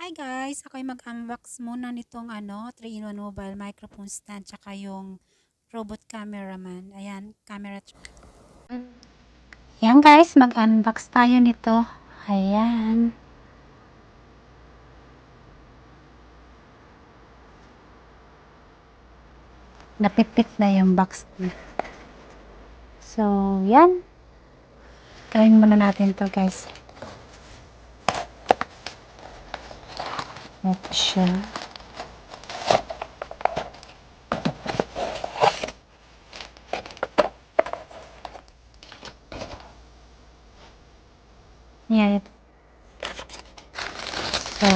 Hi guys! Ako'y mag-unbox muna nitong 3-in-1 mobile microphone stand tsaka yung robot cameraman. Ayan, camera. Ayan guys, mag-unbox tayo nito. Ayan. Napitpit na yung box niya. So, yan. Gawin muna natin to guys. Ito siya. Yan. So,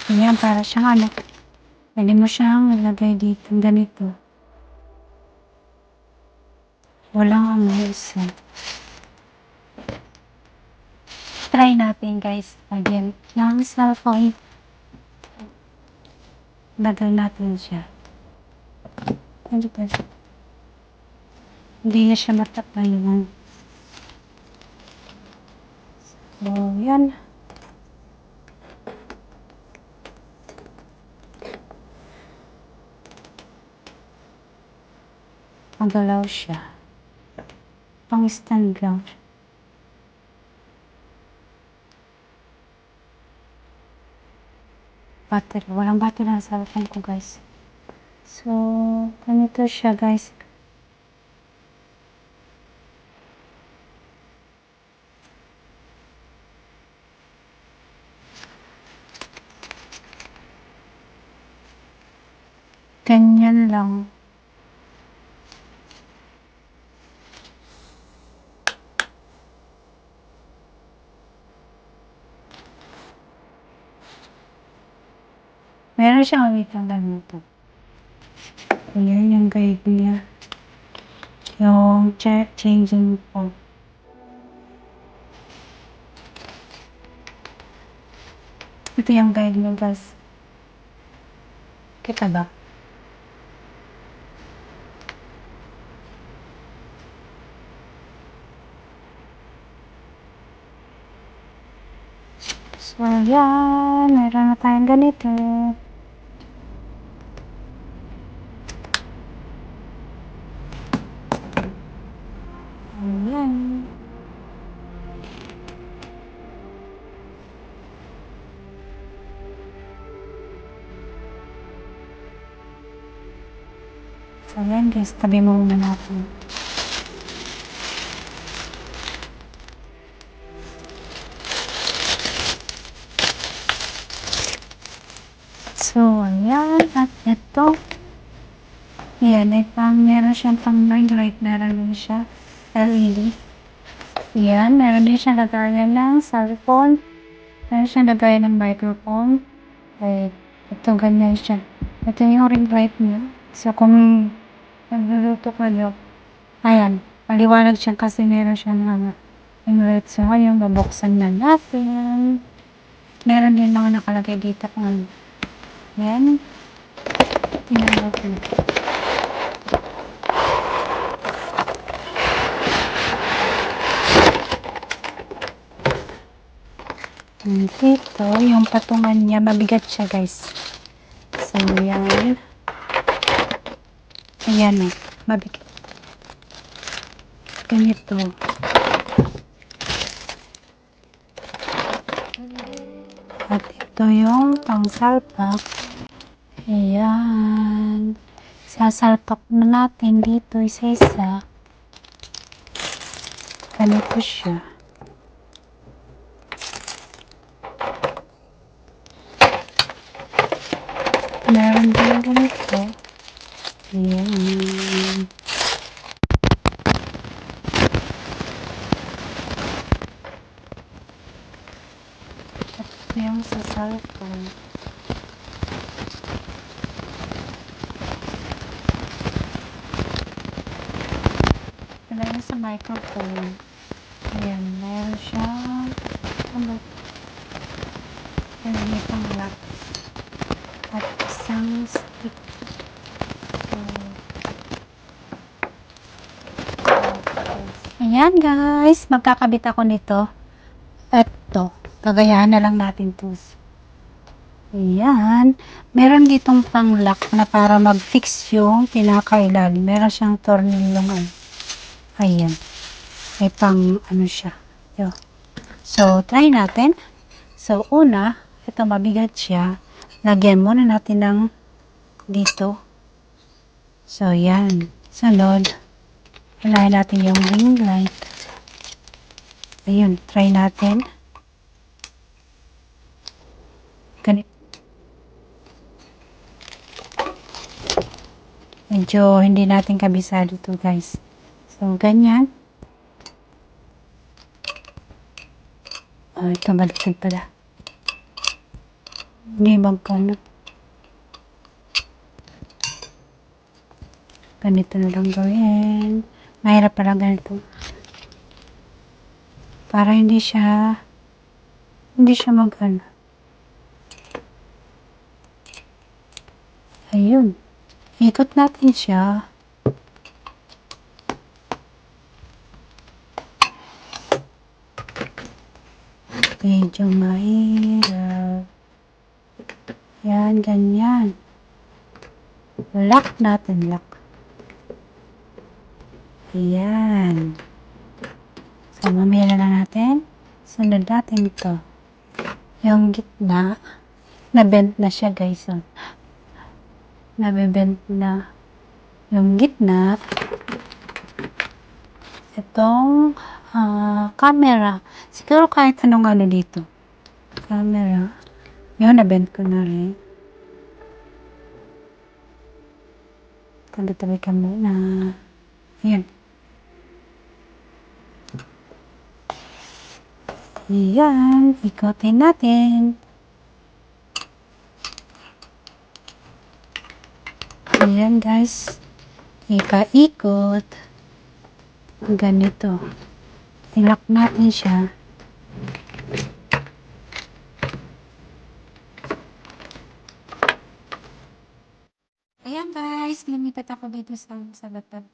yan, para siyang pwede mo siyang ilagay dito, ganito. Walang isa. Try natin guys, again, ng cellphone. Bagal natin siya. Hindi na siya matapayan. So, yan. Magalaw siya. Pang stand lang. Battery. Walang battery na sa cellphone ko guys. So, ganito siya guys. Ganyan lang. Meron siyang awitang ganito. Ayan yung guide niya. Yung changing point. Ito yung guide niya guys. Kita ba? So, yan. Meron na tayong ganito. Ayan. So, yan guys. Tabi mo muna natin. So, ayan. At ito. Ayan. Meron siyang pang light. Meron din siya. LED. Ayan. Meron din siya lagayan ng cellphone. Meron siyang lagayan ng microphone. Ay, ito ganyan siya. Ito yung ring light niya. So, kung nagluluto ka niyo, ayan. Maliwanag siya kasi meron siyang ring light. So, ngayon, babuksan na natin. Meron din mga nakalagay dito kung yan. Tingnan natin. Dito, yung patungan niya, mabigat siya guys. So, yan. Ayan o, mabigat. Ganito. At ito yung pang-salpak. Ayan. Sasalpak na natin dito isa-isa. Ganito siya. Meron din ganito. Ayan. At ito yung sasalpak. Ito sa microphone. Ayan, meron siyang pang lock at isang stick. Ayan guys, magkakabit ako nito. Eto, gagayahan na lang natin to. Ayan. Meron ditong pang-lock na para mag-fix yung pinakailalim. Meron siyang tornilyong ano. Ayan. May pang ano siya. Yo. So, try natin. So, una, ito mabigat siya. Lagyan muna natin ng dito. So, yan. Sunod, hilahin natin yung ring light. Ayun, try natin. Ganito. Medyo hindi natin kabisado to guys. So, ganyan. Ito baliktad pala. Hindi magkano. Ganito na lang gawin. Mahirap pala ganito. Para hindi siya mag-ano. Ayun. Ikot natin siya. Medyo mahirap. Yan, ganyan. Lock natin, lock. Ayan. So, mamaya na natin. Sunod natin ito. Yung gitna, na-bend na siya guys. So, nabibend na yung gitna. Itong camera. Siguro kahit anong ano dito. Camera. Yun, na-bend ko na rin. Tabi-tabi ka muna. Ayan. Ayan. Ikotin natin. Ayan guys. Ipa-ikot. Ganito. Ilock natin siya. Ayan guys. Lumipat ako dito sa laptop.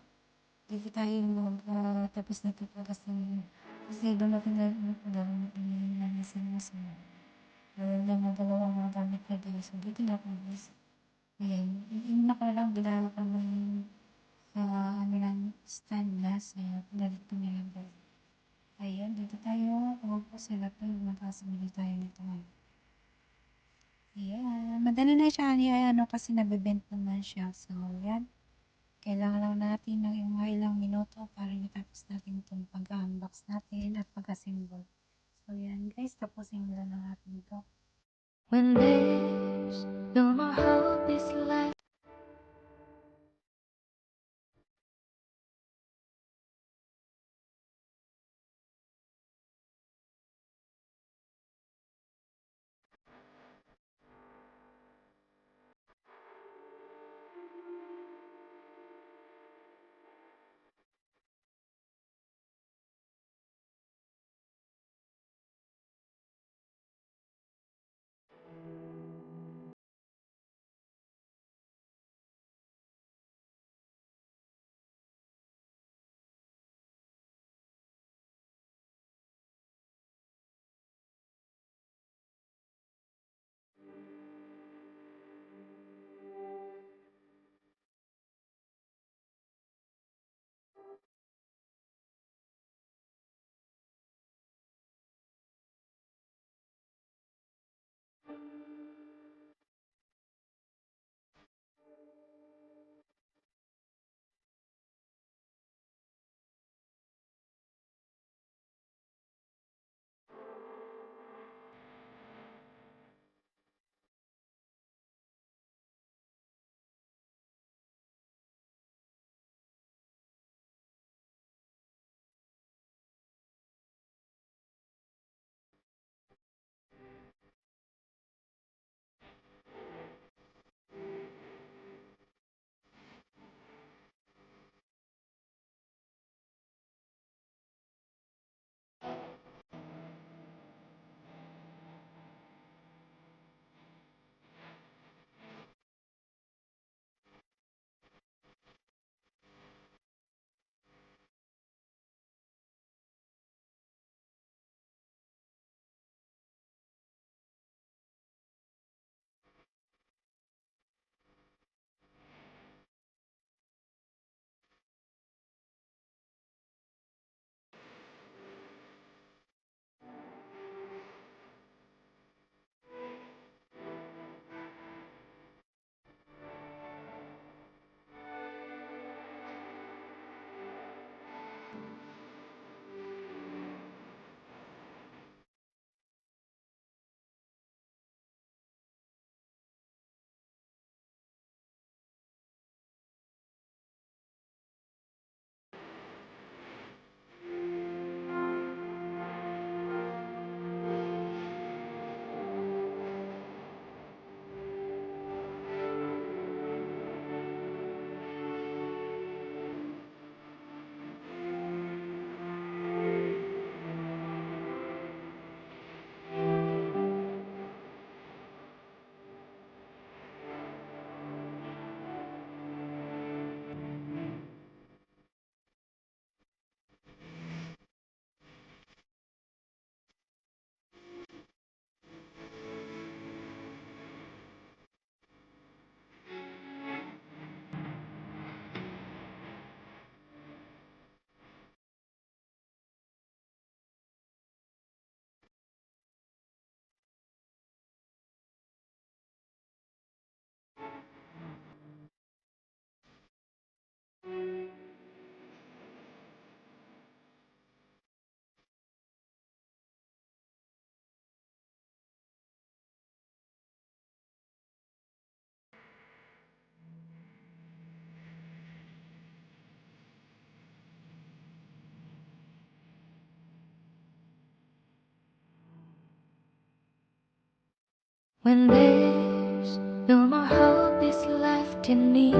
Dito tayo tapos na ito kasi doon natin na dalawang mga gamit na dito. So, dito na ako guys. Ayan. Yung nakarang ginagawa ko ng ano lang, stand na. So, pinalit ko na lang guys. Ayan. Dito tayo. Pagpapos sa laptop. Magkasamili tayo nito. Ayan. Madali na siya. Ano kasi nabibend naman siya. So, ayan. Kailangan lang natin ng mga ilang minuto para matapos natin itong pag-unbox natin at pag-assemble. So, yan guys, tapusin na natin ito. When there's no more hope is left When there's no more hope is left in me.